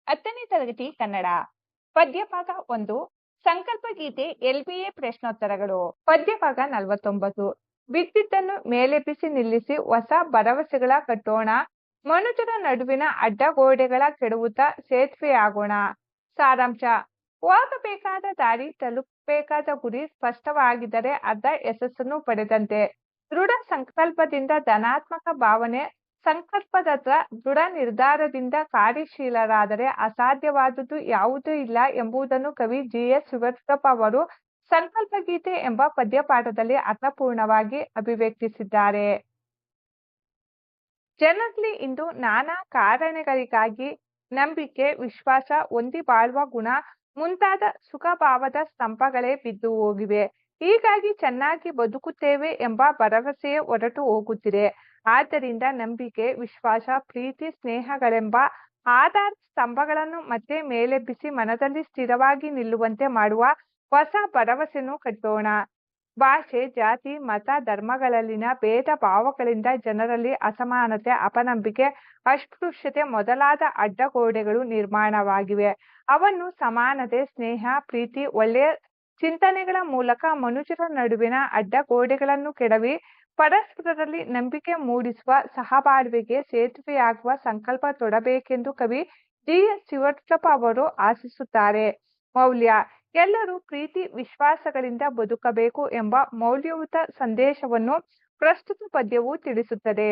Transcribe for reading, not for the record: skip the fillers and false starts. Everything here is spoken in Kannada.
10ನೇ ತರಗತಿ ಕನ್ನಡ ಪದ್ಯಭಾಗ 1 ಸಂಕಲ್ಪ ಗೀತೆ LBA ಪ್ರಶ್ನೋತ್ತರಗಳು ಪದ್ಯಭಾಗ 49 ಬಿದ್ದಿದ್ದನ್ನು ಮೇಲೆಬ್ಬಿಸಿ ನಿಲ್ಲಿಸಿ ಹೊಸ ಭರವಸೆಗಳ ಕಟ್ಟೋಣ ಮನುಜರ ನಡುವಿನ ಅಡ್ಡಗೋಡೆಗಳ ಕೆಡವುತ್ತಾ ಸೇತುವೆಯಾಗೋಣ. ಸಾರಾಂಶ: ಹೋಗಬೇಕಾದ ದಾರಿ, ತಲುಪಬೇಕಾದ ಗುರಿ ಸ್ಪಷ್ಟವಾಗಿದ್ದರೆ ಅರ್ಧ ಯಶಸ್ಸನ್ನು ಪಡೆದಂತೆ. ದೃಢ ಸಂಕಲ್ಪದಿಂದ ಧನಾತ್ಮಕ ಭಾವನೆ, ಸಂಕಲ್ಪದತ್ತ ದೃಢ ನಿರ್ಧಾರದಿಂದ ಕಾರ್ಯಶೀಲರಾದರೆ ಅಸಾಧ್ಯವಾದುದು ಯಾವುದೂ ಇಲ್ಲ ಎಂಬುದನ್ನು ಕವಿ GS ಶಿವರುದ್ರಪ್ಪ ಅವರು ಸಂಕಲ್ಪ ಗೀತೆ ಎಂಬ ಪದ್ಯಪಾಠದಲ್ಲಿ ಅರ್ಥಪೂರ್ಣವಾಗಿ ಅಭಿವ್ಯಕ್ತಿಸಿದ್ದಾರೆ. ಜನರಲ್ಲಿ ಇಂದು ನಾನಾ ಕಾರಣಗಳಿಗಾಗಿ ನಂಬಿಕೆ, ವಿಶ್ವಾಸ, ಹೊಂದಿ ಬಾಳುವ ಗುಣ ಮುಂತಾದ ಸುಖಭಾವದ ಸ್ತಂಭಗಳೇ ಬಿದ್ದು ಹೋಗಿವೆ. ಹೀಗಾಗಿ ಚೆನ್ನಾಗಿ ಬದುಕುತ್ತೇವೆ ಎಂಬ ಭರವಸೆಯೇ ಹೊರಟು ಹೋಗುತ್ತಿದೆ. ಆದ್ದರಿಂದ ನಂಬಿಕೆ, ವಿಶ್ವಾಸ, ಪ್ರೀತಿ, ಸ್ನೇಹಗಳೆಂಬ ಆಧಾರ ಸ್ತಂಭಗಳನ್ನು ಮತ್ತೆ ಮೇಲೆಬ್ಬಿಸಿ ಮನದಲ್ಲಿ ಸ್ಥಿರವಾಗಿ ನಿಲ್ಲುವಂತೆ ಮಾಡುವ ಹೊಸ ಭರವಸೆಯನ್ನು ಕಟ್ಟೋಣ. ಭಾಷೆ, ಜಾತಿ, ಮತ, ಧರ್ಮಗಳಲ್ಲಿನ ಭೇದ ಭಾವಗಳಿಂದ ಜನರಲ್ಲಿ ಅಸಮಾನತೆ, ಅಪನಂಬಿಕೆ, ಅಸ್ಪೃಶ್ಯತೆ ಮೊದಲಾದ ಅಡ್ಡಗೋಡೆಗಳು ನಿರ್ಮಾಣವಾಗಿವೆ. ಅವನ್ನು ಸಮಾನತೆ, ಸ್ನೇಹ, ಪ್ರೀತಿ, ಒಳ್ಳೆಯ ಚಿಂತನೆಗಳ ಮೂಲಕ ಮನುಜರ ನಡುವಿನ ಅಡ್ಡಗೋಡೆಗಳನ್ನು ಕೆಡವಿ ಪರಸ್ಪರರಲ್ಲಿ ನಂಬಿಕೆ ಮೂಡಿಸುವ, ಸಹಬಾಳ್ವೆಗೆ ಸೇತುವೆಯಾಗುವ ಸಂಕಲ್ಪ ತೊಡಬೇಕೆಂದು ಕವಿ GS ಶಿವರುದ್ರಪ್ಪ ಅವರು ಆಶಿಸುತ್ತಾರೆ. ಮೌಲ್ಯ: ಎಲ್ಲರೂ ಪ್ರೀತಿ, ವಿಶ್ವಾಸಗಳಿಂದ ಬದುಕಬೇಕು ಎಂಬ ಮೌಲ್ಯಯುತ ಸಂದೇಶವನ್ನು ಪ್ರಸ್ತುತ ಪದ್ಯವು ತಿಳಿಸುತ್ತದೆ.